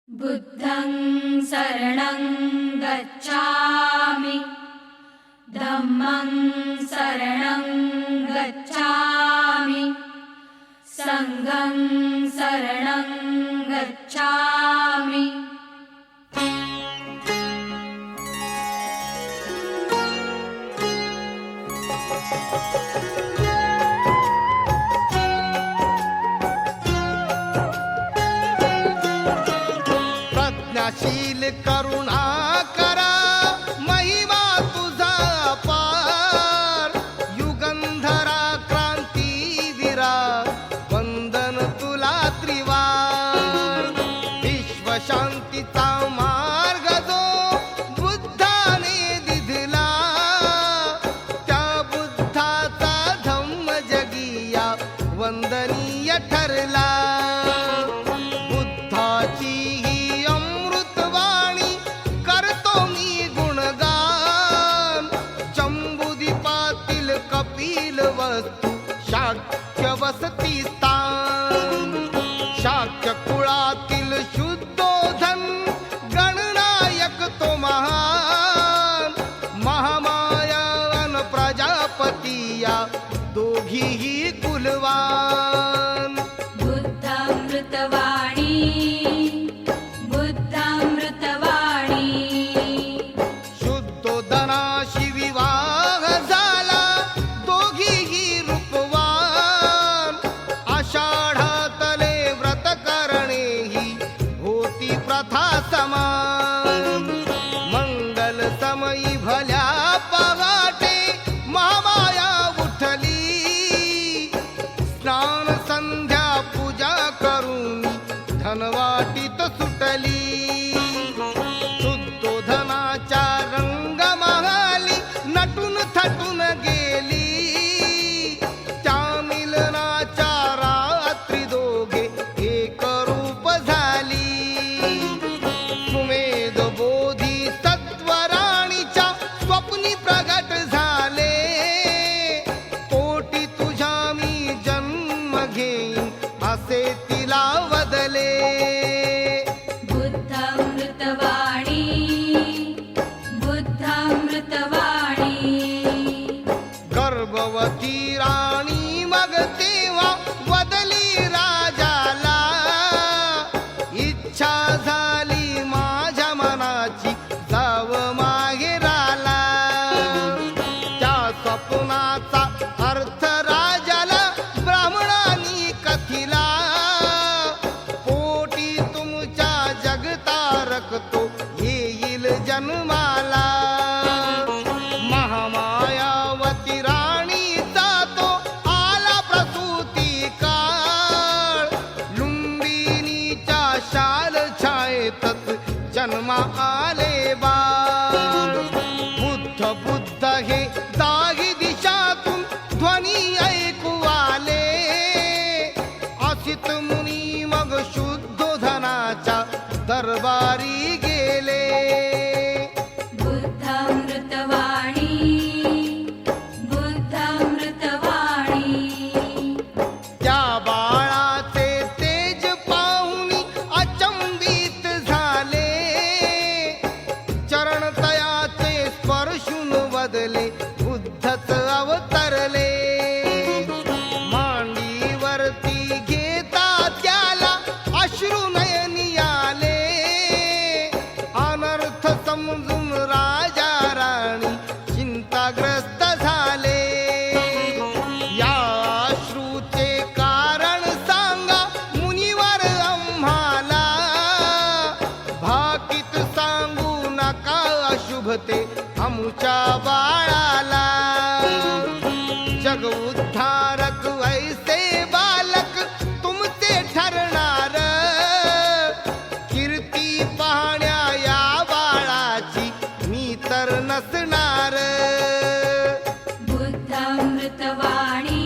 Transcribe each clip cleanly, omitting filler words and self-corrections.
बुद्धं शरणं गच्छामि धम्मं शरणं गच्छामि संघं शरणं गच्छामि। प्रज्ञाशील करुणाकरा महिमा तुझा अपार, युगंधरा क्रांतीवीरा वंदन तुला त्रिवार। विश्वशांतीचा मार्ग जो बुद्धाने दिधला, त्या बुद्धाचा धम्म जगिया वंदनीय ठरला। बुद्धाची शाक्य वसती स्थान, शाक्य कुळातील शुद्धोधन गणनायक तो महान। महामायान प्रजापतिया दोघीही कुलवान। बुद्धामृतवाणी बुद्धामृतवाणी, शुद्धोधनाशी विवाह झाला दोघीही आषाढातले व्रत करणे ही होती प्रथा समान। मंगल समयी भल्या पहाटे महामाया उठली, स्नान संध्या पूजा करून धनवाटीत सुटली। शुद्धोधनाच्या रंगमहाली नटून थटून गेली, त्या मिलनाच्या सुमेध बोधी सत्वराणीच्या स्वप्नी प्रगट झाले। कोटी तुझ्या मी जन्म घेईन असे तिला वदले। बुद्धामृतवाणी बुद्धामृतवाणी, गर्भवती राणी मग तेव्हा वदली राजाला, इच्छा झाली माझ्या मनाची जाव माहेराला। त्या स्वप्नाचा अर्थ राजाला ब्राह्मणांनी कथिला, पोटी तुमच्या जगतारक तो येईल जन्माला। महामायावती राणीचा तो आला प्रसूती काळ, लुंबिनीच्या शाल छायेतच जन्मा आले बाळ। बुद्ध बुद्ध हे दाही दिशातून ध्वनी ऐकू आले, असित मुनी मग शुद्धोधनाच्या दरबारी गेले। बुद्धामृतवाणी बुद्धामृतवाणी, त्या बाळाचे तेज पाहुनी अचंबित झाले, चरणतयाचे स्पर्शून वदले बुद्धच अवतरले। मांडीवरती घेता त्याला अश्रू नयनी आले, अनर्थ समजून राजा राणी चिंताग्रस्त झाले। या अश्रूचे कारण सांगा मुनिवर आम्हाला, भाकीत सांगू नका अशुभते आमच्या बाळाला। जग उद्धारक ऐसे बालक तुमचे ठरणार, कीर्ती पाहण्या या बाळाची मी तर नसणार। बुद्धामृतवाणी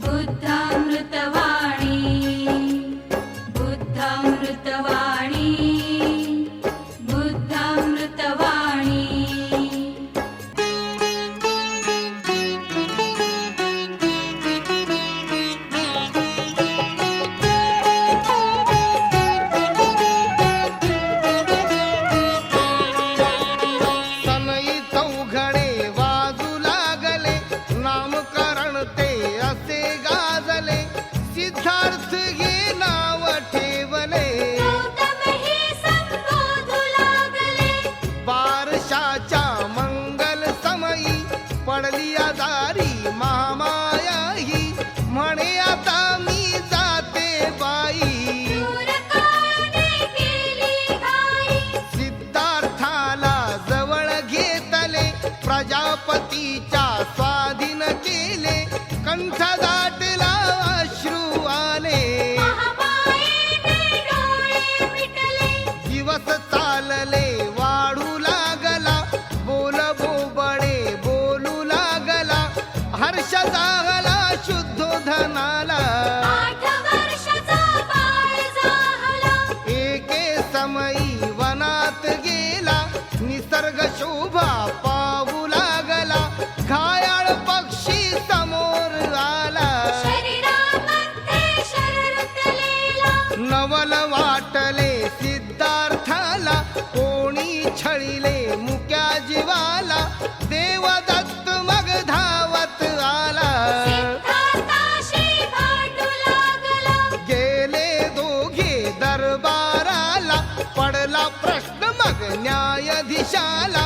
बुद्धामृतवाणी बुद्धामृतवाणी बुद्धामृतवाणी। निसर्ग शोभा पाहू लागला, घायाळ पक्षी समोर आला. शरीरामध्ये शर रुतलेला, नवल वाटले सिद्धार्थाला, कोणी छळिले मुक्या जीवाला, देवदत्त मग धावत आला. सिद्धार्थाशी भांडू लागला, गेले दोघे दरबाराला, पडला प्रश्न मग न्यायाधीशाला,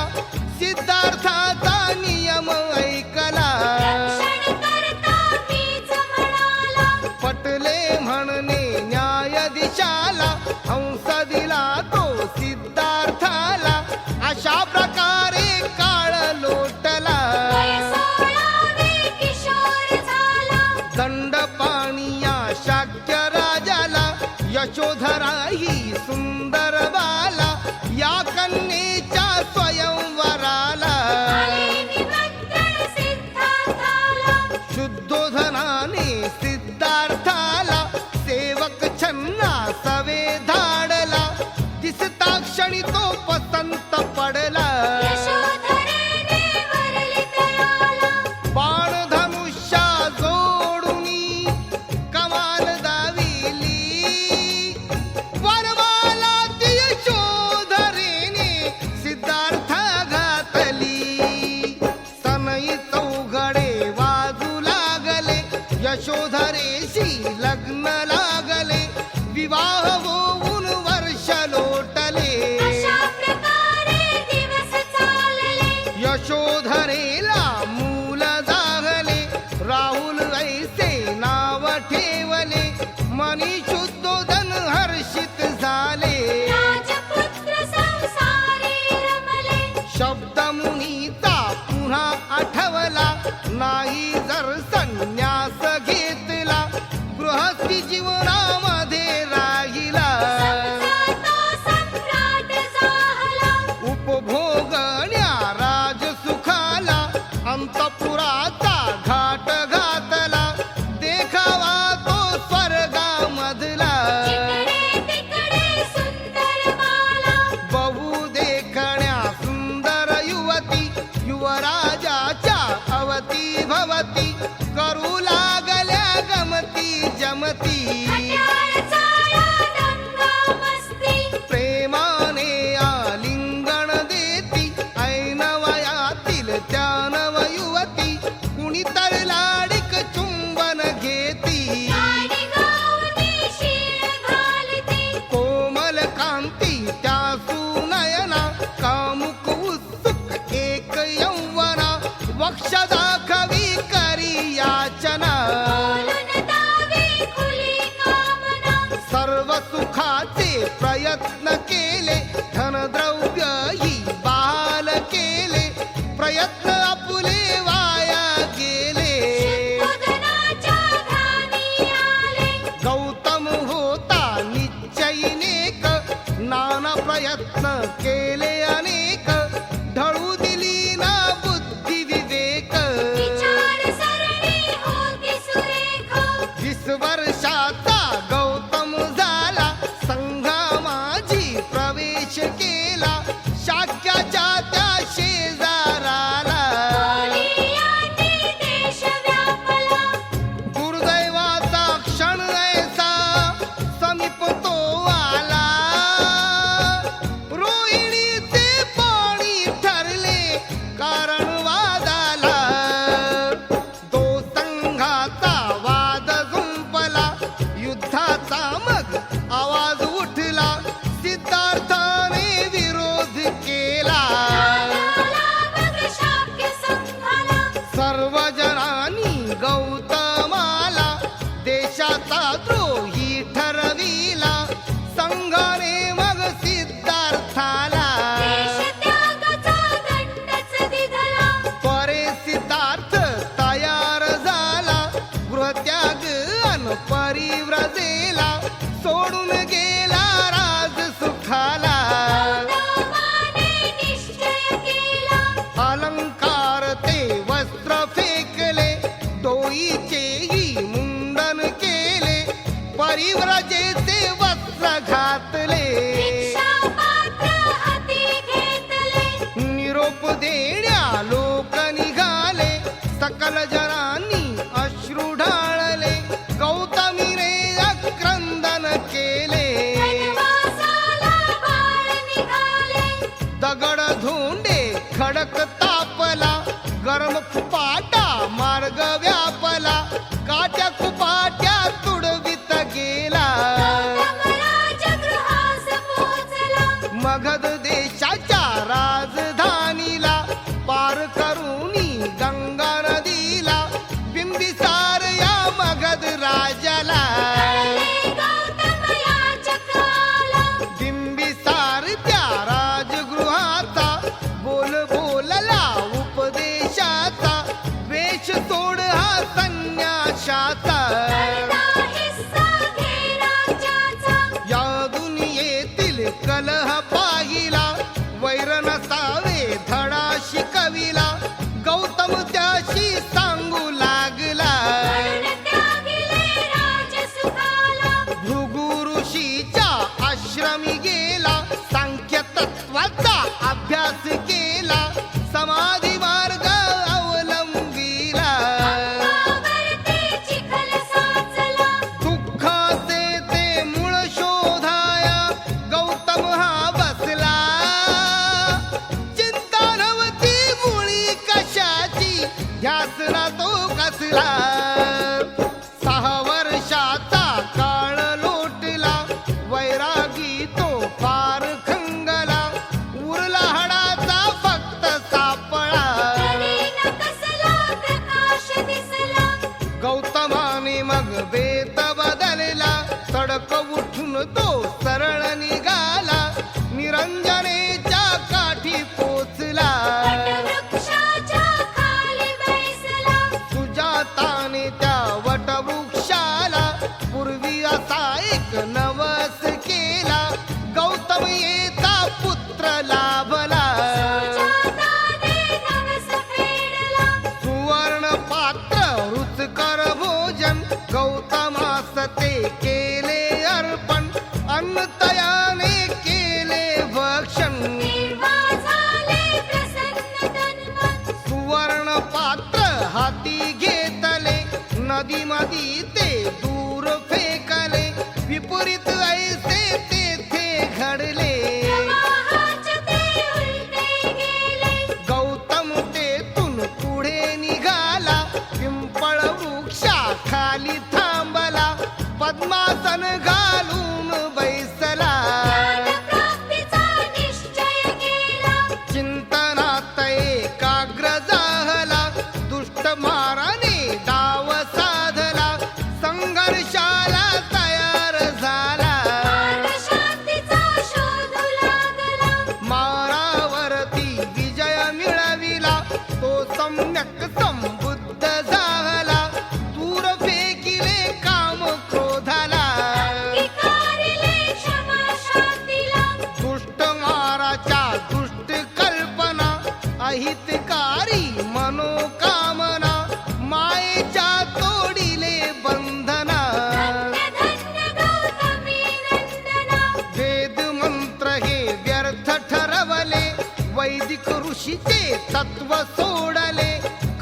सिद्धार्थाचा नियम ऐकला. रक्षणकर्ता मीच म्हणाला, पटले म्हणणे न्यायाधीशाला, हंस दिला तो सिद्धार्थाला. अशा प्रकारे काळ लोटला, वय 16वे किशोर झाला. दंड पाणिया शाक्य राजाला, यशोधरा ही सुंदर बाला, या कन्येच्या स्वयंवराला. आले निमंत्रण सिद्धार्थाला, शुद्धोधनाने सिद्धार्थाला, सेवक छन्ना सवे धाडला, दिसता क्षणी तो पसंत पडला. यशोधरेने वरली तयाला, बाण धनुष्या जोडुनी कमाल दाविली, वरमाला ती यशोधरेने सिद्धार्थ घातली. सनई चौघडे वाजू लागले, यशोधरेशी लग्न लागले, विवाह होऊन वर्ष लोटले. अशा प्रकारे दिवस चालले. यशोधरेला मूल जागले, राहुल ऐसे नाव ठेवले, मनी शुद्धोदन हर्षित झाले. राजपुत्र संसारी रमले, शब्द मुनीचा पुन्हा आठवला, नाही जर संन्यास घेतला, गृहस्थी जीवनामध्ये राहिला. समजा तो सम्राट झाला. उपभोगण्या राजसुखाला, अंतपुराचा घाट घातला, देखावा तो स्वर्गामधला. जिकडे तिकडे सुंदर बाला, बहु देखण्या सुंदर युवती, युवराजाच्या अवती भवती, करू लागल्या गमती जमती. खट्याळ चाळा दंगा मस्ती, प्रेमाने आलिंगन देती, ऐन वयातील त्या नव युवती, कुणी तर लाडिक चुंबन घेती. गाणी गाऊनी शीळ घालती, कोमल कांती त्या सुनयना, कामुक उत्सुक एक यौवना, वक्ष दाखवी करी याचना. बोलून दावी खुली कामना, सर्व सुखाचे प्रयत्न केले, धनद्रव्य ही बाल केले, प्रयत्न आपुले वाया गेले. शुद्धोदनाच्या ध्यानी आले, गौतम होता निश्चयीनेक, नाना प्रयत्न केले अनेक, ढळू दिली ना बुद्धी विवेक. विचारसरणी होती सुरेख, 20 वर्षाचा गौतम झाला, संघा माझी प्रवेश केला, शाक्याच्या त्या शेजाराला. बोलियांनी देश व्यापला, दुर्दैवाचा क्षण ऐसा समीप तो आला, रोहिणी मगध देशाच्या राजधानीला पार करूनी गंगा नदीला बिंबिसार या मगध राजाला कळले गौतम याचक आला. बिंबिसार त्या राजगृहाचा बोल बोलला उपदेशाचा वेश सोड हा संन्याशाचा अर्धा हिस्सा घे राज्याचा. या दुनियेतील कलह पाहिला वैर नसावे धडा शिकविला गौतम त्याशी सांगू लागला वर्ण त्यागिले राजसुखाला. भृगु ऋषीच्या आश्रमी गेला सांख्य तत्वाचा अभ्यास केला समाधी मार्ग अवलंबिला अंगावरती चिखल साचला. दुःखाचे ते मूळ शोधाया गौतम हा बसला चिंता नव्हती मुळी कशाची ध्यास ना तो कसला 6 वर्षाचा काळ लोटला वैरागी तो फार खंगला उरला हाडाचा फक्त सापळा तरी न कसला प्रकाश दिसला. गौतमाने मग बेत बदलला तडक उठून तो सरळ निघाला निरंजनेच्या काठी पोचला वटवृक्षाच्या खाली बैसला. सुजाताने त्या वटवृक्षाला पूर्वी असा एक नवस केला गौतम येता पुत्र लाभला सुजाताने नवस फेडला. सुवर्ण पात्र रुचकर भोजन गौतमास ते केले अर्पण अन्न तयाने केले भक्षण तेव्हा झाले प्रसन्न तन्मन. सुवर्ण पात्र हाती घेतले नदी मधी ते दूर फेकले विपरीत ऐसे तेथे घडले प्रवाहाचे ते उलटे गेले. गौतम तेथून पुढे निघाला पिंपळ वृक्षा खाली थांबला पद्मासन घालून बैसला ज्ञानप्राप्तीचा निश्चय केला. चिंतनात एकाग्र झाला दुष्ट माराने डाव साधला संघर्षाला तयार झाला मार्गशांतीचा शोध लागला. मारावरती विजय मिळविला तो सम्यक संबुद्ध झाला दूर फेकिले काम क्रोधाला अंगीकारिले क्षमा शांतीला. दुष्ट माराच्या दुष्ट कल्पना अहितकारी मनोकामना मायेच्या तोडिले बंधना धन्य धन्य गौतमी नंदना. वेद मंत्र हे व्यर्थ ठरवले वैदिक ऋषीचे तत्व सोडले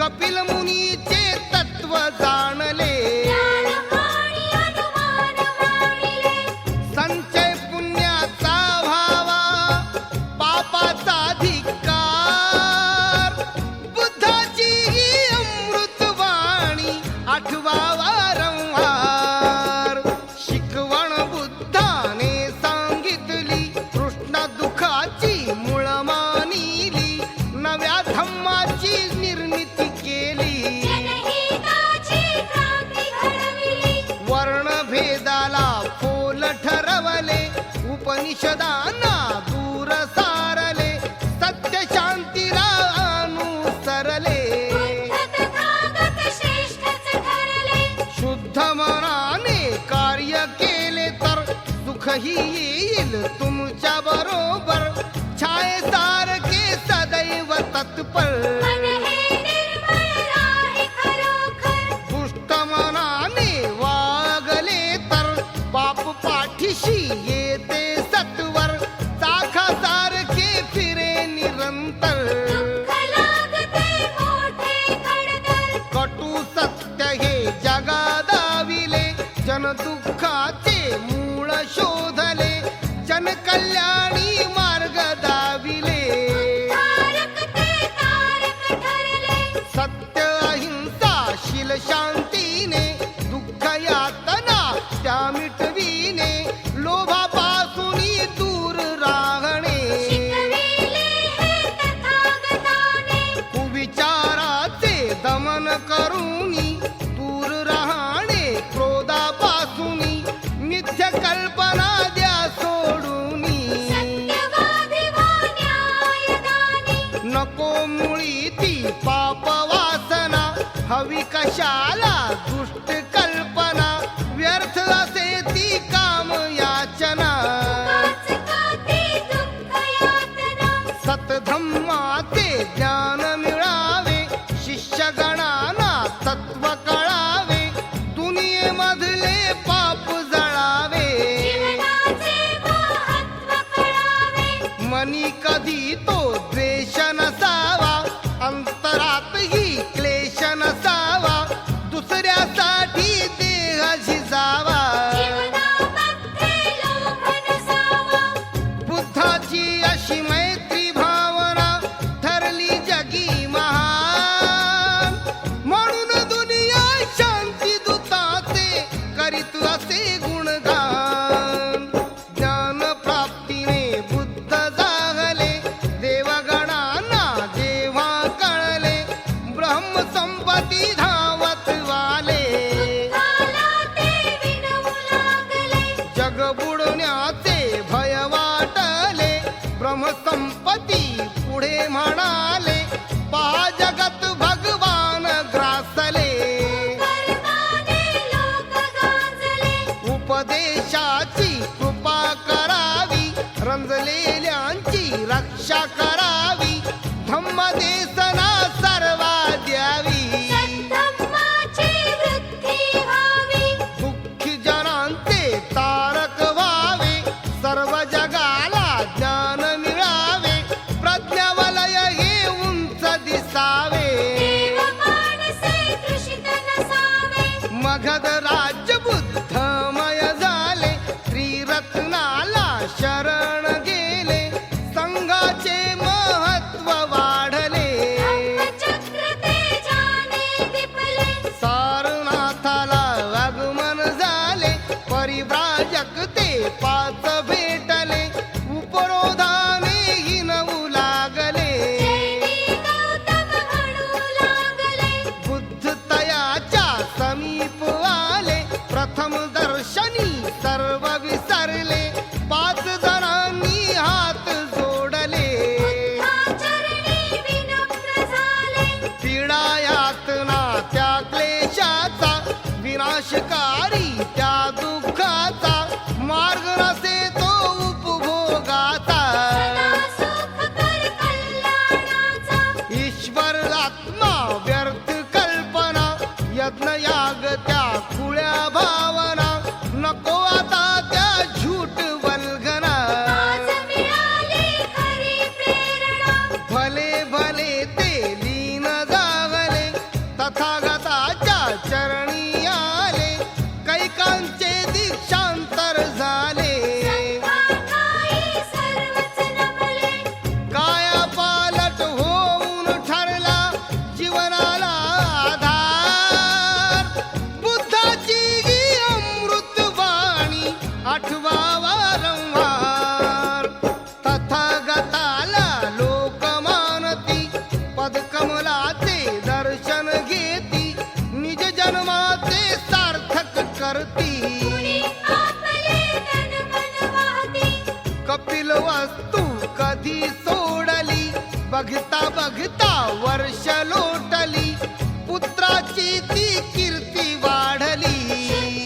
कपिल मुनीचे तत्व जाणले ज्ञानवाणी अनुमान मानिले. संचय पुण्याचा व्हावा पापाचा धिक्कार बुद्धाची ही अमृतवाणी आठवा वारंवार शिकवण बुद्धाने सांगितली कृष्ण दुःखाची मूळ मानिली नव्या धम्माची निर्मिती केली जनहिताची क्रांती घडविली. वर्णभेदाला फोल ठरवले उपनिषदांना दूर सारले सत्य शांतीला अनुसरले तथागत श्रेष्ठच ठरले. शुद्ध मनाने कार्य केले तर सुखही येईल तुमच्या बरोबर छायेसारखे सदैव तत्पर मन हे निर्मळ राहे खरोखर. दुष्ट मनाने वागले तर पाप पाठीशी येते सत्वर चाखासारखे फिरे निरंतर दुःख लागते मोठे खडतर. कटू सत्य हे जगादाविले जन दुःखाचे मूळ शोधले जन कल्याणी मार्ग दाविले तारक ते तारक ठरले. सत्य अहिंसा शील शांतीने दुःख यातना त्या मिटविने लोभापासून दूर राहणे हवी कशाला दुष्ट कल्पना, व्यर्थ असे ती काम याचना. काच काती दुःख यातना, सतधम्माचे ज्ञान मिळावे, शिष्यगणांना तत्व कळावे, दुनियेमधले पाप जळावे. जीवनाचे महत्त्व कळावे, मनी कधी तो द्वेष नसावा, अंतरातही क्लेश नसावा, दुसऱ्यासाठी देह झिजावा. जीवनामध्ये लोभ नसावा, बुद्धाची अशी मैत्री भावना ठरली जगी महान. म्हणून दुनिया शांती दूताचे करीत असे गुणगान. ज्ञान प्राप्तीने बुद्ध जागले, देवगणांना जेव्हा कळले, ब्रह्मसंपत्ती धावत वाले. बुद्धाला ते विनवू लागले, जग बुडण्याचे भय वाटले, ब्रह्मसंपत्ती पुढे म्हणाले, पहा जगत भगवान ग्रासले. कर्माने लोक गांजले, उपदेशाची कृपा करावी, रंजलेल्यांची रक्षा करावी, धम्मदेसना सर्वा द्यावी. सद्धम्माची वृद्धी व्हावी, दुःखी जनांचे तारक व्हावे, सर्व जगाला ज्ञान मिळावे, प्रज्ञावलय हे उंच दिसावे. देव माणसे तृषित नसावे, मगध राज्य बुद्धमय झाले, त्रिरत्नाला शरण गेले, संघाचे महत्व वाढले. धम्मचक्र तेजाने दिपले, सारनाथाला आगमन झाले, परिव्राजक ते पाच भेटले, उपरोधाने हिनवू लागले. जैनी गौतम म्हणू लागले, बुद्ध तयाच्या समीप आले, प्रथम दर्शनी सर्व विसरले, पाच जणांनी हात जोडले. बुद्धाचरणी विनम्र झाले, पीडा यातना त्या क्लेशाचा, विनाशकारी त्या दुःखाचा, मार्ग नसे तो उपभोगाचा. सदा सुखकर कल्याणाचा, ईश्वर आत्मा व्यर्थ कल्पना, यज्ञ याग त्या खुळ्या भावना, नको आता त्या झूट वल्गना. आज मिळाली खरी प्रेरणा, भले भले ते लीन जागले, तथागताच्या चरणी आले, कैकांचे दीक्षांतर झाले. संघाताई सर्वच नमले, काया पालट होऊन ठरला जीवनाला आधार. बुद्धाची ही अमृतवाणी आठवा वारंवार. तथागताला लोक मानती, पदकमलाचे दर्शन घेती, निज जन्माचे सार्थक करती. कुणी आपले तन मन वाहती, कपिल वस्तू कधी सोडली, बघता बघता वर्ष लोटली, पुत्राची ती कीर्ती वाढली.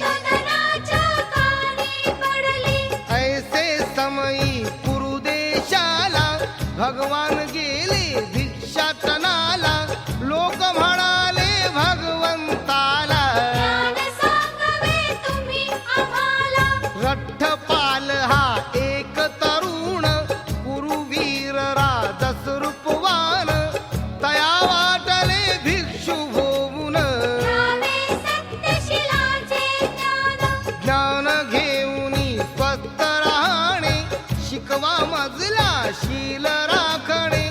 धनाच्या कानी पडली, ऐसे समयी पुरुदेशाला, भगवान गेले भिक्षाटनाला, लोक म्हणाले भगवंताला. ज्ञान सांगावे तुम्ही आम्हाला, रठ्ठपाल हा एक तरुण, कुरुवीर राजस रूपवान, तया वाटले भिक्षु होऊन. घ्यावे सत्यशिलाचे ज्ञान, ज्ञान घेऊनी स्वस्थ राहणे, शिकवा मजला शील राखणे,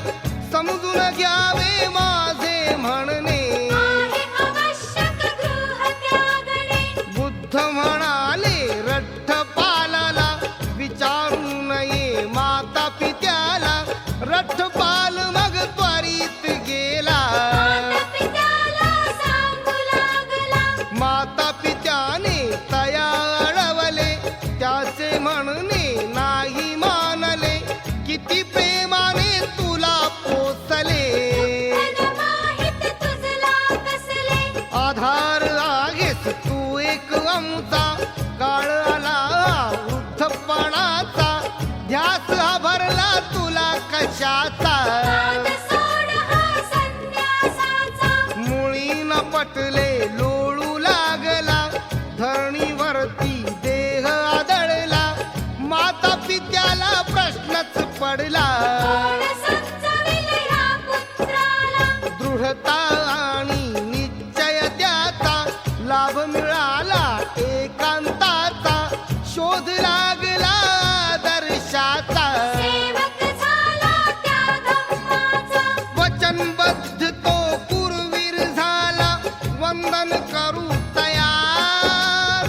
ध्यास हा भरला तुला कशाचा नाद सोड हा संन्यासाचा मुळी न पटले लोळू लागला धरणीवरती देह आदळला माता पित्याला प्रश्नच पडला कोण समजावेल ह्या पुत्राला दृढता आणि निश्चय त्याचा लाभ मिळाला एकांताचा शोध लागला दर्शाचा सेवक झाला त्या धम्माचा वचनबद्ध तो पूर्वीर झाला वंदन करू तयार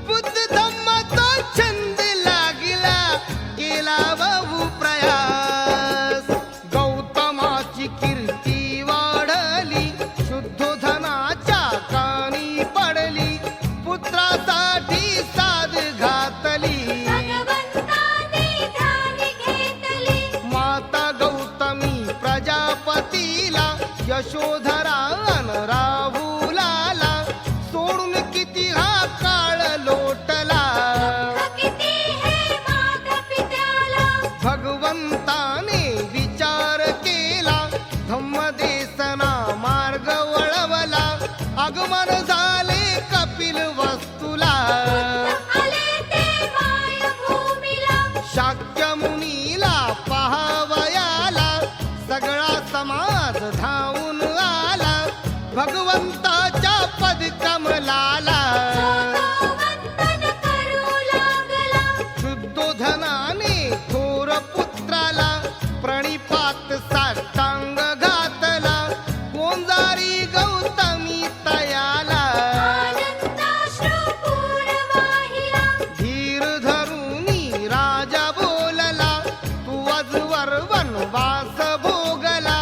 बुद्ध धम्माचा छंद लागला केला बहु प्रयास गौतमाची कीर्ती वाढली शुद्धोधनाच्या कानी पडली पुत्रासाठी साध घातली भगवंताने ध्यान घेतली माता गौतमी प्रजापतीला यशोधरा अन राहुलाला सोडून किती हा काळ लोटला किती हे माता पित्याला भगवंताने विचार केला धम्मदेसना मार्ग वळवला आगमन झाले कपिल वस्तुला आले ते मायभूमीला शाक्य मुनीला पहावयाला सगळा समाज धावून आला भगवंताच्या पदकमलाला तो वंदन करू लागला शुद्धोधनाने थोर पुत्राला प्रणिपात साष्टांग घातला गोंजारी गौतमी तयाला आनंदाश्रुपूर वाहिला धीर धरुनी राजा बोलला तू आजवर वनवास भोगला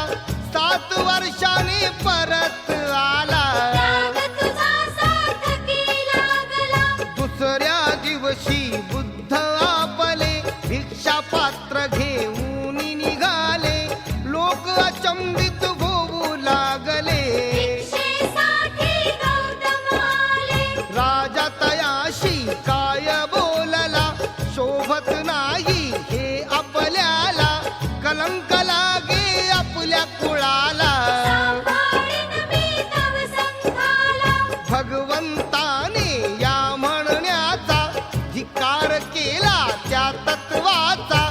7 वर्षाने परत आला त्याग तुझा सार्थकी लागला दुसऱ्या दिवशी बुद्ध आपले भिक्षा पात्र घेऊन निघाले लोक अचंबित होऊ लागले भिक्षेसाठी गौतम आले राजा तयाशी काय बोलला शोभत नाही हे आपल्याला कलंक लागे आपल्या कुळाला सांभाळीन मी तव संघाला भगवंताने या म्हणण्याचा धिक्कार केला त्या तत्वाचा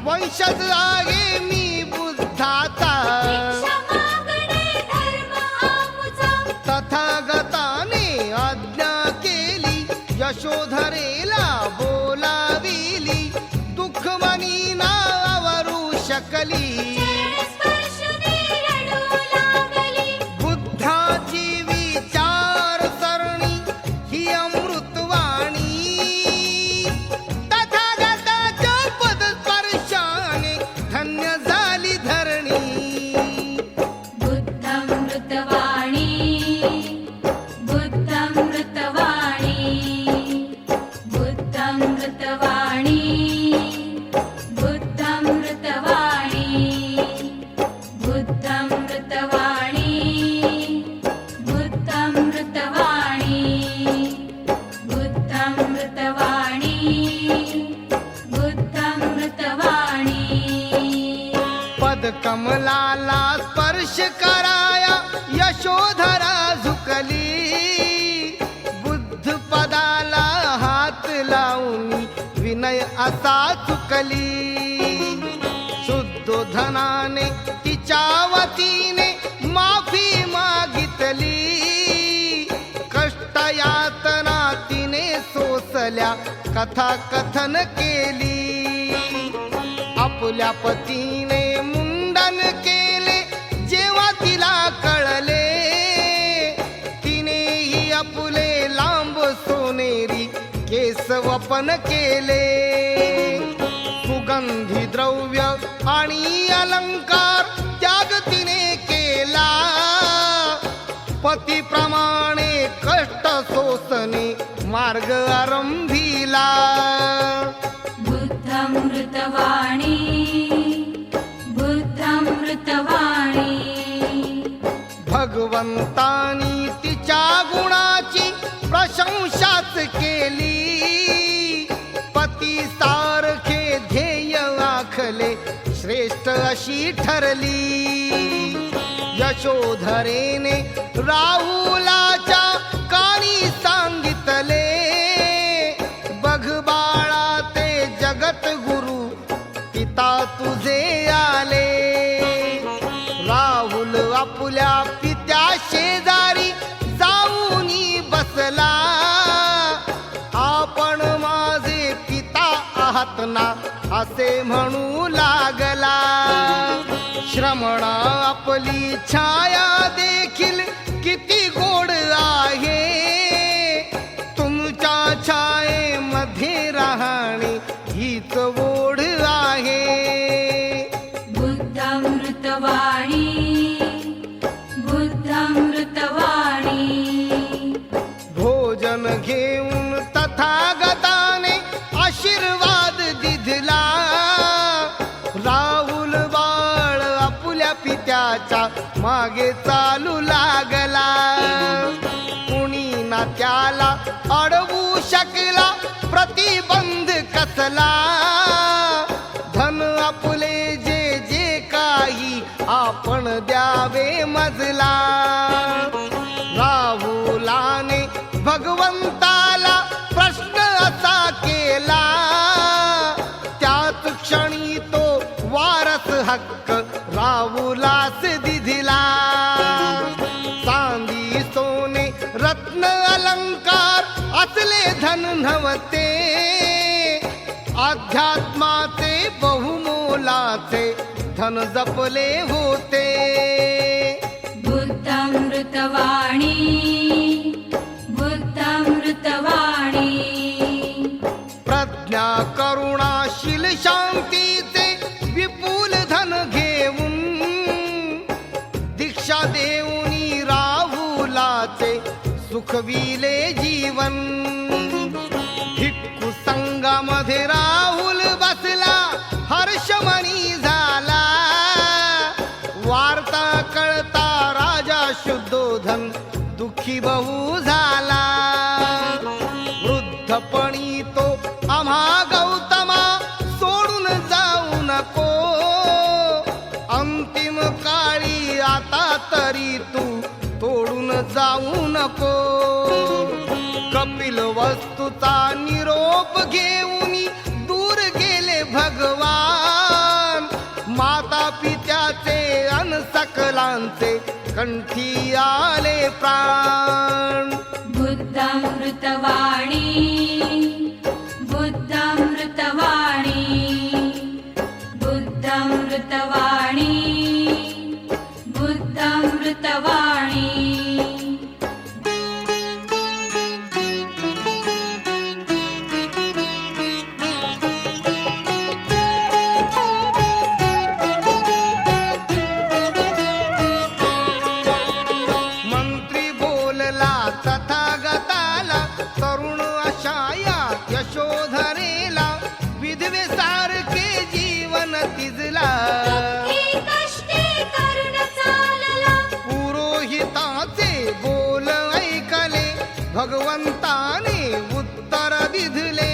वंशज आहे मी बुद्धाचा भिक्षा मागणे धर्म आमुचा तथागताने आज्ञा केली यशोधरेला बोलाविली दुःख मनी नावरू शकली स्पर्शने रडू लागली बुद्धाची विचार सरणी ही अमृतवाणी तथागताच्या पदस्पर्शाने धन्य झाली धरणी बुद्धमृतवाणी बुद्धमृतवाणी बुद्धमृतवाणी बुद्धमृतवाणी बुद्धमृतवाणी बुद्धमृतवाणी बुद्धमृतवाणी बुद्धमृतवाणी पदकमलाला स्पर्श कराया यशोधरा झुकली बुद्ध पदाला हात लावून विनय असा चुकली शुद्धोधनाने तिच्या वतीने माफी मागितली कष्ट यातना तिने सोसल्या कथा कथन केली आपल्या पतीने मुंडन केले जेव्हा तिला कळले तिनेही आपले लांब सोनेरी केस वपन केले सुगंधी द्रव्य आणि अलंकार त्याग तिने केला पतीप्रमाणे कष्ट सोसणे मार्ग आरंभिला बुद्धमृतवाणी बुद्धमृतवाणी भगवंतानी तिच्या गुणाची प्रशंसाच केली पती सारखे ध्येय राखले श्रेष्ठ अशी ठरली. यशोधरेने राहुलाच्या कानी सांगितले, बघ बाळा ते जगत गुरु पिता तुझे आले. राहुल आपुल्या पित्या शेजारी जाऊनी बसला, आपण माझे पिता आहात ना असे म्हणू लागला. श्रमणा आपली छाया देखील किती गोड आहे, तुमच्या छायेमध्ये राहणे हीच ओढ आहे. बुद्धामृतवाणी बुद्धामृतवाणी. भोजन घेऊन तथागताने आशीर्वाद दिधला. राहुल बाळ आपुल्या पित्याच्या मागे चालू लागला. कुणी ना त्याला अडवू शकला, प्रतिबंध कसला. धन आपुले जे जे काही आपण द्यावे मजला. राहुलाने भगवंताला प्रश्न असा केला, त्याच क्षणी तो वारस हक्क राहुलास दिधला. चांदी सोने रत्न अलंकार असले धन नव्हते, अध्यात्माचे बहुमोलाचे धन जपले होते. बुद्धामृतवाणी बुद्धामृतवाणी. प्रज्ञा करुणाशील शांतीचे विपुल धन घेऊन, दीक्षा देऊनी राहुलाचे सुखविले जीवन. भिक्खू संघामध्ये राहुल बसला, हर्षमणी झाला. वार्ता कळता राजा शुद्धोधन दुःखी बहु झाला. वृद्धपणी तो आम्हा गौतमा सोडून जाऊ नको, अंतिम काळी आता तरी तू तोडून जाऊ नको. कपिल वस्तूचा निरोप घेऊनी दूर गेले भगवान. माता पित्याचे अन सकलांचे कंठी आले प्राण. बुद्धामृतवाणी बुद्धामृतवाणी बुद्धामृतवाणी बुद्धामृतवाणी. मंत्री बोलला तथागताला, तरुण अशाया यशोधरेला, विधवेसारखे जीवन तिजला. दुःखी कष्टी करुण चालला, पुरोहिताचे बोल ऐकले, भगवंताने उत्तर दिधले.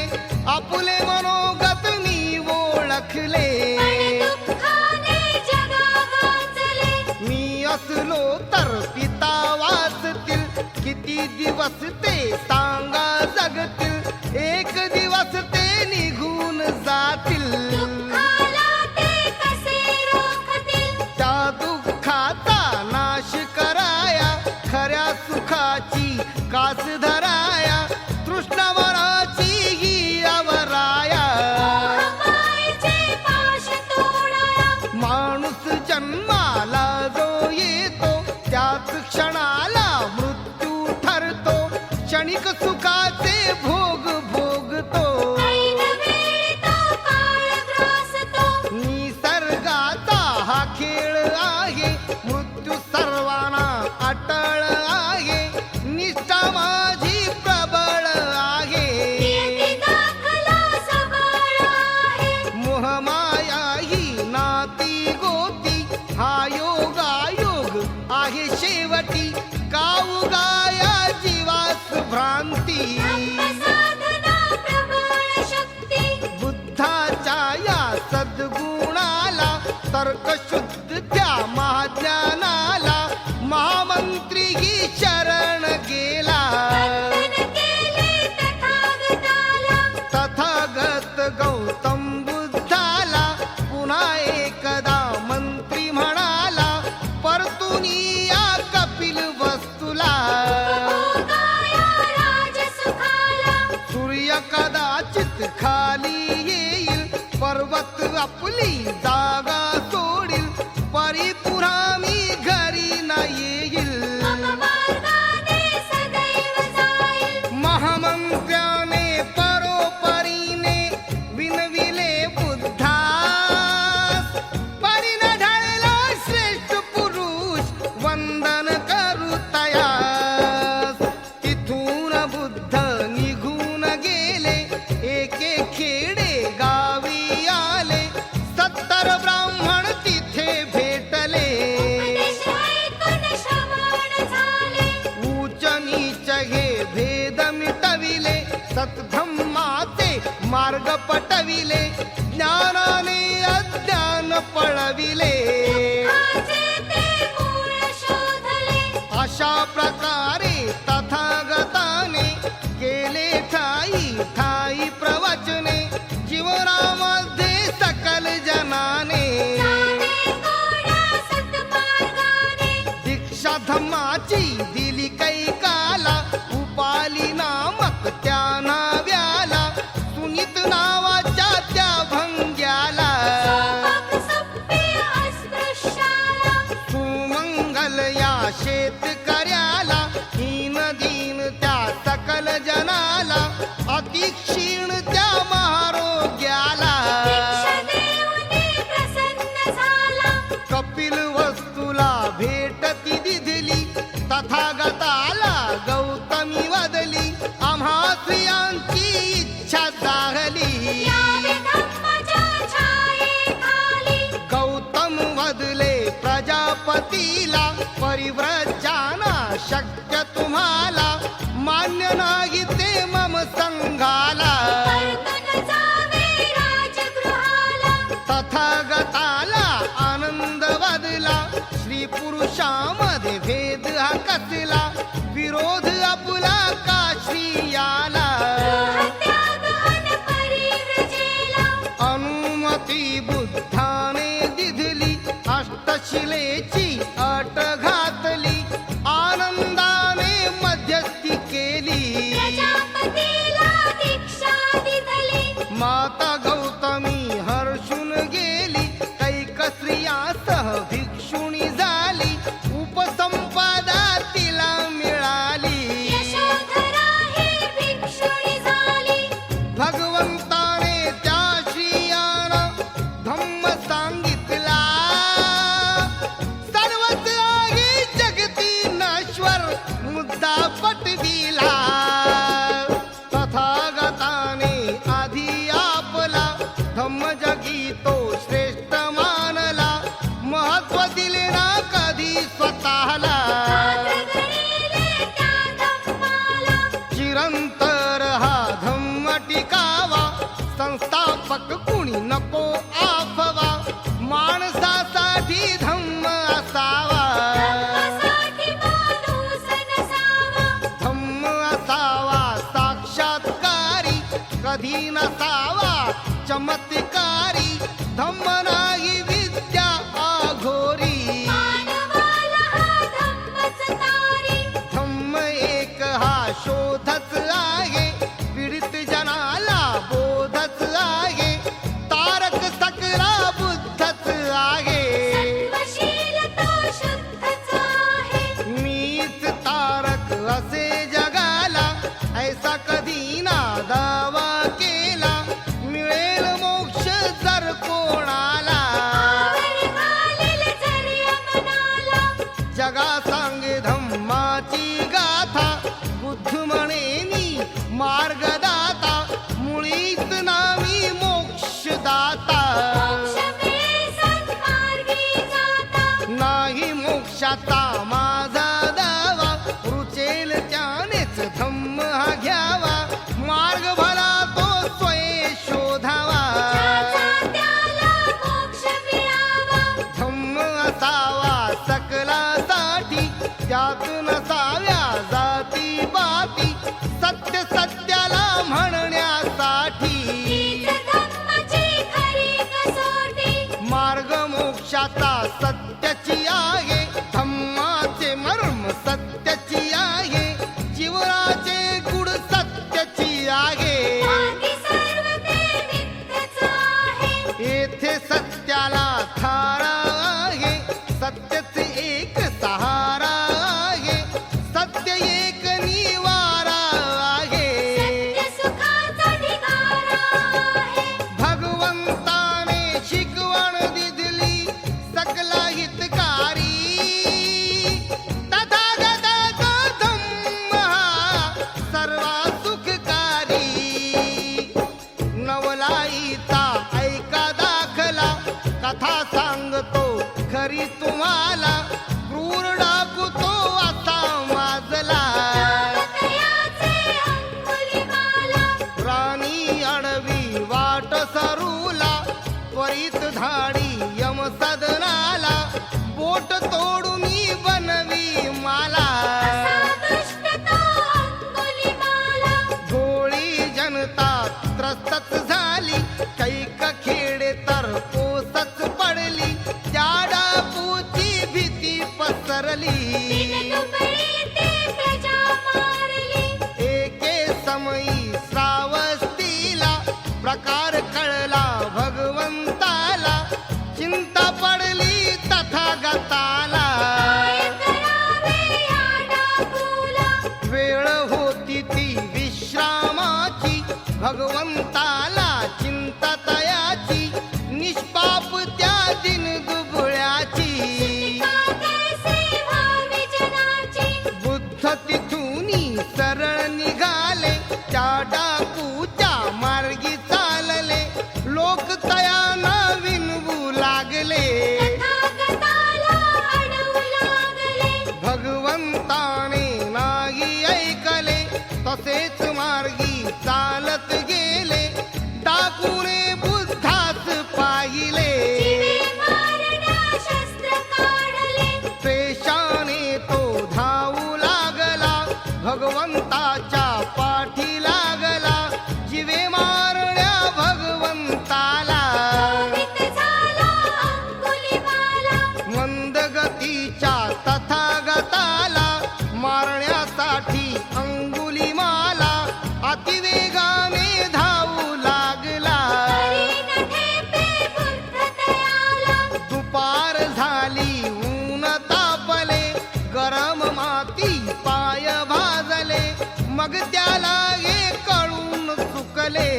आपुले मनोगत मी ओळखले, पण दुःखाने जगा वाचले. मी असलो तर पिता वाचतील, किती दिवस ते सांगा जगतील. एक दिवस ते निघून जातील, दुःखाला ते कसे रोखतील. त्या दुःखाचा नाश कराया, खऱ्या सुखाची कास धराया. तृष्णावराची ही अवराया, मायेचे पाश तोडाया. माणूस जन्माला जो येतो, त्याच क्षणाला मृत्यू ठरतो. क्षणिक सुखाचे भोग भोगतो. सद्गुणाला, तर्कशुद्ध त्या महाज्ञानाला, महामंत्री ही शरण गेला. वंदन केले तथागताला, तथागत गौतम बुद्धाला पुन्हा एकदा मंत्री म्हणाला, परतुनी या कपिल वस्तूला. भोगाया राजसुखाला, सूर्य कदाचित खाली येईल, पर्वत आपली जागा सोडील, परिपुरा मी घरी न येईल. अपमार्गाने सदैव जाईल. महामंत्र्याने परोपरीने विनविले बुद्धास, परीन ढळला श्रेष्ठ पुरुष वंदन करू तयास. तिथून बुद्ध निघून गेले, एके खेडे गावी आले, 70 ब्राह्मण तिथे भेटले. उपदेश ऐकून श्रवण झाले, उच्च नीच हे भेद मिटविले, सत्धम्माचे मार्ग पटविले, ज्ञानाने अज्ञान पळविले. दुःखाचे ते मूळ शोधले. अशा प्रकारे तथागताने केले ठाई ठाई प्रवचने, जीवनामध्ये सकल जनाने. जाणे गोड्या सत्मार्गाने, दीक्षा धम्माची दिली कैकाला, उपाली नामक त्या नाव्याला, सुनीत नावाच्या त्या भंग्याला. सोपक सोपे अस्पृश्याला, सुमंगल या शेतकऱ्याला, हीन दीन त्या सकल जनाला, अतिक्षीण त्या महारोग्याला. भिक्षा देऊनी प्रसन्न झाला. कपिल वस्तूला भेट ती दिधली, तथागताला गौतमी वदली, आम्हा स्त्रियांची इच्छा जागली. यावे धम्माच्या छायेखाली, गौतम वदले प्रजापतीला, परिव्रजाना शक्य तुम्हाला, मान्य नाही ते मम संघाला. परतून जावे राजगृहाला. तथागताला आनंद वदला, स्त्री पुरुषामध्ये भेद हा कसला, विरोध आपला का स्त्रियाला. गृहत्याग अन परिव्रजेला, अनुमती बुद्धाने दिधली, अष्टशिलेची अट घातली, आनंदाने मध्यस्थी केली. प्रजापतीला दीक्षा दिधली. माता गौतमी हर्षून गेली, कैक स्त्रियासह भिक्षुणी झाली, उपसंपदा तिला मिळाली. यशोधरा ही भिक्षुणी झाली. भगवंताने त्या श्रियाना धम्म सांगितला, सर्वच आहे जगती नश्वर मुद्दा पटविला. तथागताने आधी आपला धम्म जगी तो श्रेष्ठ मानला, महत्व दिले ना कधी स्वतःला. गणिले त्या धम्माला, चिरंतर हा धम्म टिकावा, संस्थापक कुणी नको आफवा, माणसासाठी धम्म असावा. धम्मासाठी माणूस नसावा. धम्म असावा साक्षात्कारी, कधी नसावा चमत्कारी, धम्म नाही विद्या आघोरी. मानवाला हा धम्मच तारी. धम्म एक हा शोधच आहे, पीडित जनाला बोधच आहे, तारक सकला बुद्धच आहे. सत्वशील तो शुद्धच आहे. मीच तारक असे जगाला, ऐसा कधी ना दावा केला, मिळेल मोक्ष जर कोणाला. आवर घालेल जर यमनाला. जगा सांगे धम्माची गाथा, बुद्ध म्हणेनी मार्गदाता, मुळीच नामी मोक्षदाता. मोक्ष मिळे सन्मार्गी जाता. नाही मोक्षाचा माझा दावा, रुचेल त्यानेच धम्म हा घ्यावा, मार्ग भला तो स्वये शोधावा. ज्याचा त्याला त्यात नसाव्या जाती बाती सत्य सत्याला म्हणण्यासाठी हीच धम्माची खरी कसोटी मार्ग मोक्षाचा सत्याची आहे धम्माचे मर्म सत्याची आहे जीवनाचे गुण सत्याची आहे बाकी सर्व ते मिथ्याच आहे येथे सत्याला थारा आहे सत्यचे एक सहारा आहे सत्य एक निवारा आहे सत्य सुखाचा ढिगारा आहे भगवंताने शिकवण दिली सकला हितकारी तथागताचा धम्म हा सर्वा सुखकारी नवलाईचा ऐका दाखला कथा सांगतो खरी तुम्हाला क्रूर डाकू तो आता माजला तयाचे अंगुलीमाला राणी अडवी वाट सरूला त्वरित धाडी यम सदनाला बोट तोडून बनवी माला दुष्ट तो अंगुलीमाला गोळी जनता त्रस्तच झाली कैक खेडे तर पोसच पडली त्या डाकूची भीती पसरली तुबळी ते प्रजा मारली एके समयी श्रावस्तीला प्रकार कळला भगवंताला चिंता पडली तथागताला काय करावे या डाकूला वेळ होती ती विश्रामाची भगवंताला चिंता तयाची निष्पाप त्या दिन दुबळ्याची का कैसे व्हावी जनाची बुद्ध तिथूनी सरळ निघाले त्या डाकूच्या मार्गी चालले लोक तयाना विनवू लागले तथागताला अडवू लागले भगवंताने नाही ऐकले तसेच मार्गी चालत गेले डाकूने बुद्धास पाहिले जीवे मारण्या शस्त्र काढले पेशाने तो धावू लागला भगवंताच्या पाठी लागला जीवे मारण्या भगवंताला मोहित झाला अंगुलीमाला मंदगतीच्या तथागताला मारण्यासाठी अंगुलीमाला अतिवेगाने धावू लागला हरी न ठेपे बुद्ध तयाला दुपार झाली ऊन तापले गरम माती पाय भाजले मग त्याला हे कळून चुकले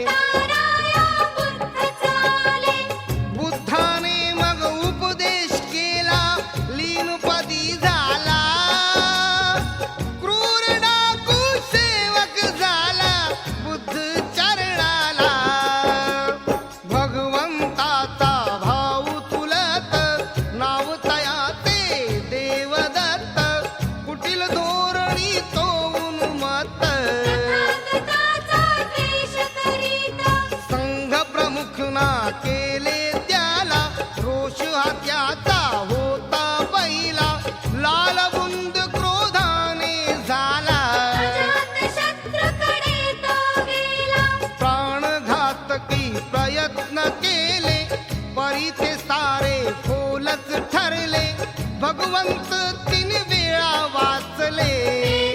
ताराया बुद्ध चाले बुद्धाने मग उपदेश केला लीनपदी झाला क्रूर डाकू सेवक झाला बुद्ध चरणाला भगवंताचा भाऊ तुलत नाव तयाचे देवदत्त कुटील धोरणी तो उन्मत्त तथागताचा द्वेष करीता संघ प्रमुख ना केले त्याला रोष हा त्याचा होता पहिला लालबुंद क्रोधाने झाला अजातशत्रूकडे तो गेला प्राणघातकी प्रयत्न केले परी ते सारे फोलच ठरले भगवंत 3 वेळा वाचले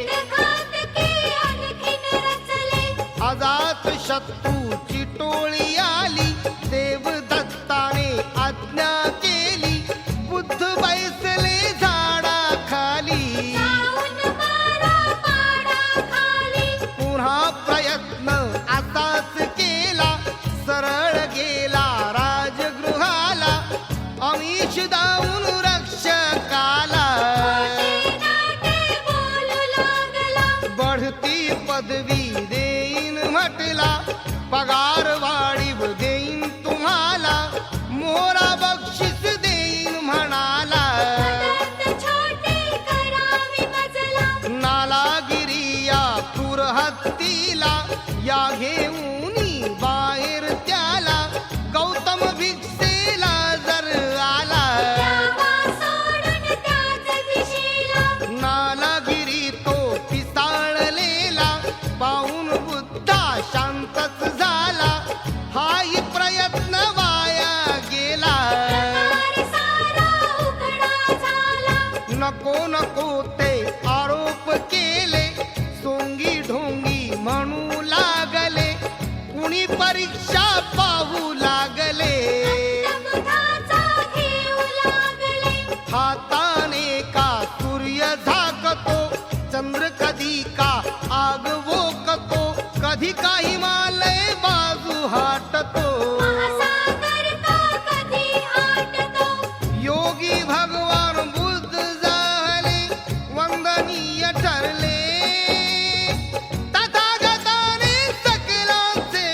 घातकी आणखीन रचले अजात शत्रूची टोळी आली देवदत्ताने आज्ञा केली बुद्ध बैसले झाडाखाली जाऊन मारा पाडाखाली पुन्हा प्रयत्न असाच केला सरळ गेला राजगृहाला अमीश दाऊन रक्षकाला नाटे बोलू लागला बढती पदवी देईन म्हटला पगार वाढीव देईन तुम्हाला मोरा बक्षीस देईन म्हणाला पदार्थ छोटे करावी मजला नालागिरी या क्रूर हत्तीला या घेऊनी बाहेर त्याला गौतम भिक्षेला जर आला द्यावा सोडून त्याच दिशेला नको नको ते आरोप केले, सोंगी ढोंगी म्हणू लागले, कुणी परीक्षा पाहू लागले. अंतमुखाचा घेऊ लागले. हाताने का सूर्य झाकतो, चंद्र कधी का आग वोकतो, कधी का हिमालय बाजू हाटतो. महासागर का कधी आटतो. योगी भगवान बुद्ध झाले, वंदनीय ठरले. तथागताने सकलांचे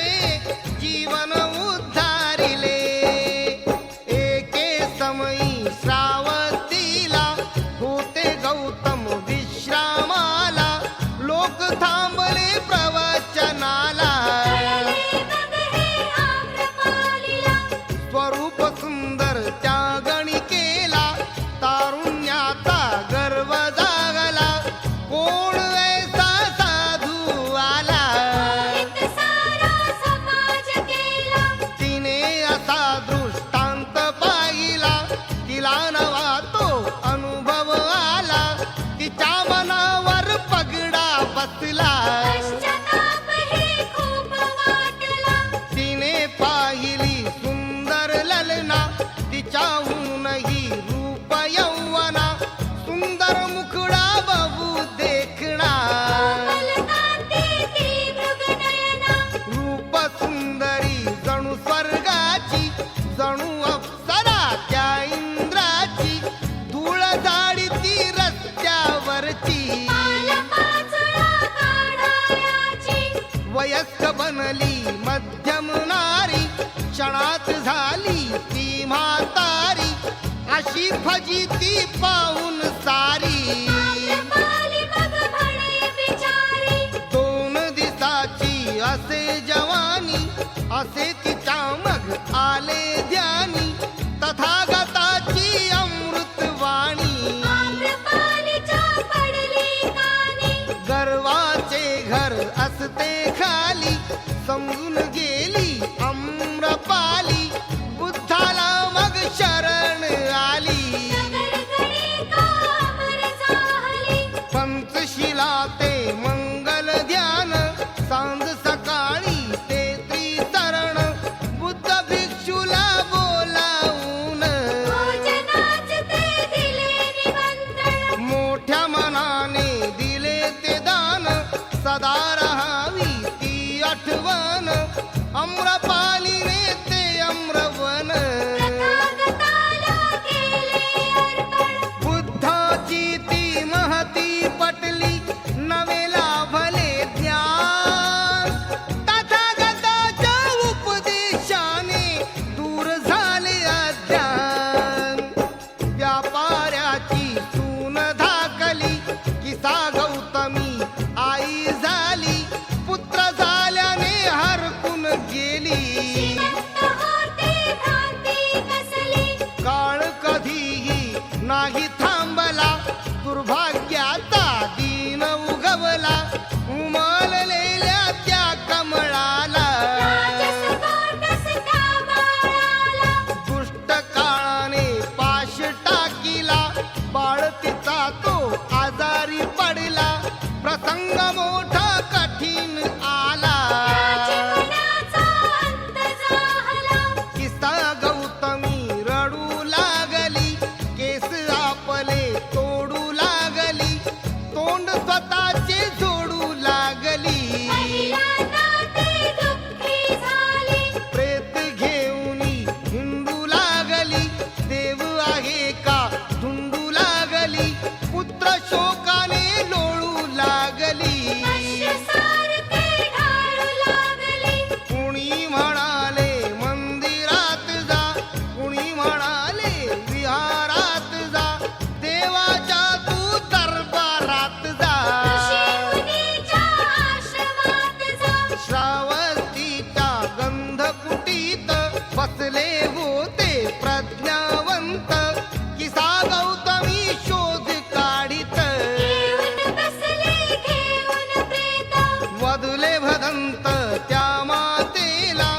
जीवन उद्धारिले. एके समयी श्रावतीला होते गौतम विश्रामाला, लोक थांबले प्रवचनाला. कळले मग हे आम्रपालीला. स्वरूप सुंदर त्या गणिकेला, तारुण्याचा गर्व जागला, कोण ऐसा साधू आला. मोहित सारा समाज केला. तिने असा दृष्टांत पाहिला, तिला नवा तो अनुभव आला, तिच्या मनावर पगडा बसला. पश्चाताप हे खूप वाटला. तिने पाहिली सुंदर ललना, तिच्याहूनही रूप यौवना, सुंदर मुखडा बबू देखणा. कोमलकांती ती मृगनयना. रूप सुंदरी जणू स्वर्गाची, जणू अप्सरा त्या इंद्राची, धूळ झाडी ती रस्त्यावरची. पालपाचोळा काढायाची. वयस्क बनली मध्यम नारी, क्षणात झाली ती म्हातारी, अशी फजिती पाहून सारी. आम्रपाली मग म्हणे बिचारी. 2 दिसाची असे जवानी, असे तिच्या मग आले ध्यानी, तथागताची अमृतवाणी. आम्रपालीच्या पडली कानी. गर्वाचे घर असते खाली, समजून गेली आम्रपाली, बुद्धाला मग शरण आली. नगरगडी का अमर झाली. पंचशिला ते मंगल ध्यान, सांज सकाळी ते त्रिसरण, बुद्ध भिक्षूला बोलावून. भोजनाचे ते दिले निमंत्रण. मोठ्या मनाने दिले ते दान, सदा राहावी ती आठवण, अम्रपालीने ते अम्रवन. तथागताला केले अर्पण. बुद्धाची ती महती पटली, नवे लाभले ज्ञान, तथागताच्या उपदेशाने दूर झाले अज्ञान. व्यापाऱ्याची सून धाकली, किसा गौतमी आई झाली, पुत्र झाल्याने हरकून गेली. श्रीमंत होते भ्रांती कसली. काळ कधीही नाही थांबला, दुर्भाग्याचा दिन उगवला, उमललेल्या त्या कमळाला. राजसकोटस त्या बाळाला. दुष्ट काळाने पाश टाकीला, बाळ तिचा तो आजारी पडला, प्रसंग मोठा कठीण आला. जीवनाचा अंत झाला. किसा गौतमी रडू लागली, केस आपले तोडू लागली, तोंड स्वतःचे जोडू लागली. पहिल्यांदा ती दुःखी झाली. प्रेत घेऊनी हिंडू लागली, देव आहे का धुंडू लागली, पुत्र शोकाने लोळू लागली. अश्रूसारखे ढाळू लागली. कुणी म्हणाले मंदिरात जा, कुणी म्हणाले विहारात जा, देवाच्या तू दरबारात जा. ऋषीमुनीच्या आश्रमात जा. श्रावस्तीच्या गंधकुटीत बसले होते प्रज्ञावंत, किसा गौतमी शोध काढीत. घेऊन बसले घेऊन प्रेत. वदुले भदंत त्या मातेला,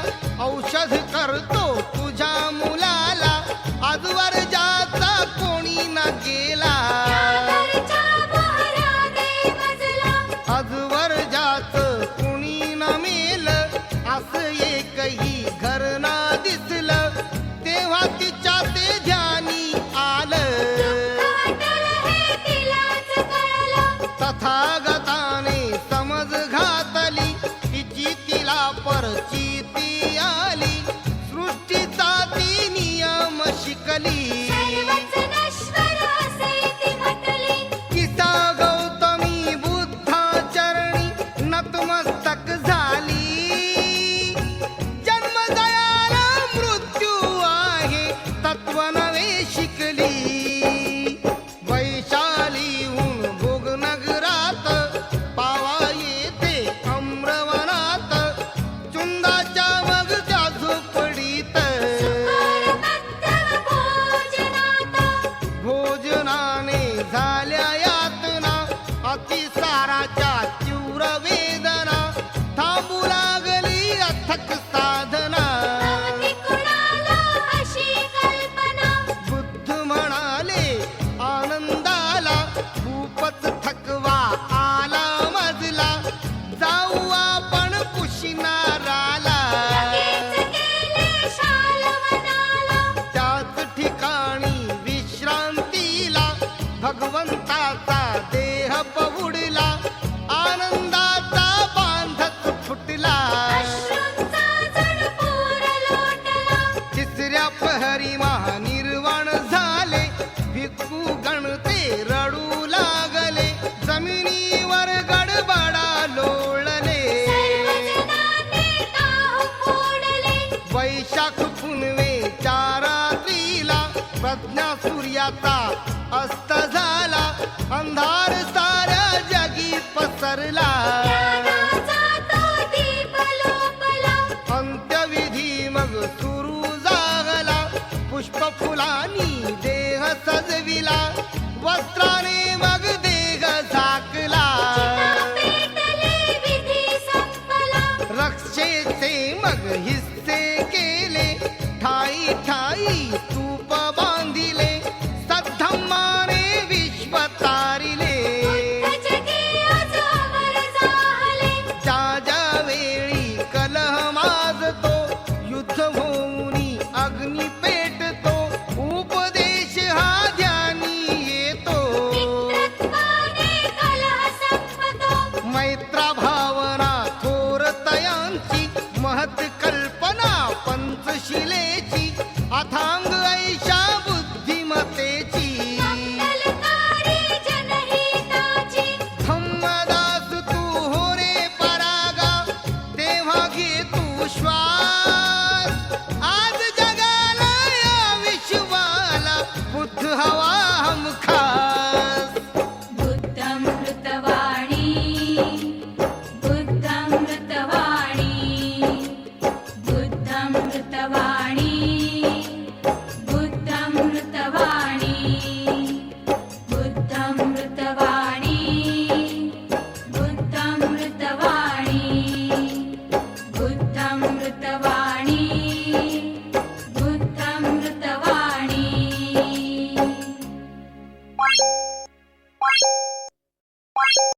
औषध करतो तुझ्या मुलाला, आजवर ज्याचा कोणी न गेला. त्या शिकली सर्वच नश्वर असे ती म्हटली. गीता गौतमी बुद्धाचरणी नतमस्तक झाली जन्म जयाला मृत्यू आहे तत्व नवे शिकली वैशालीहून भोगनगरात पावा येते अम्रवनात चुंदाच्या मग त्या झोपडीत मध्यम भोजनात भोजनाने झाल्या यातना अतिसाराच्या तीव्र वेदना थांबू लागली अथक साधना नव्हती कुणाला अशी कल्पना. बुद्ध म्हणाले आनंदाला खूपच थकवा आला मजला जाऊ आपण कुशिनाराला लगेच गेले शालवनाला. त्याच ठिकाणी विश्रांतीला भगवंताचा देह पहुडला आनंदाचा बांधच फुटला अश्रूंचा जणपूर लोटला. तिसऱ्या प्रहरी महानिर्वाण झाले भिक्खू गणते रडू लागले जमिनीवर गडबडा लोळले सर्वजणांनी टाहू फोडले. वैशाख पुनवे रात्रीला प्रज्ञा सूर्याचा अस्त झाला अंधार साऱ्या जगी पसरला ज्ञानाचा तो दीप लोपला. अंत्यविधी मग सुरू झाला पुष्प फुलांनी देह सजविला वस्त्राने मग देह झाकला पेटले विधी संपला. रक्षेचे मग हिस्से केले ठाई ठाई स्तूप बांधिले सद्धम्माने विश्व तारिले जगी आज अमर झाले. ज्या ज्या वेळी कलह माजतो युद्ध होऊनी अग्नी पेटतो उपदेश हा ध्यानी येतो मित्रत्वाने कलह संपतो. मैत्रा भावना थोरतयांची महत कल्पना पंचशिलेची अथांग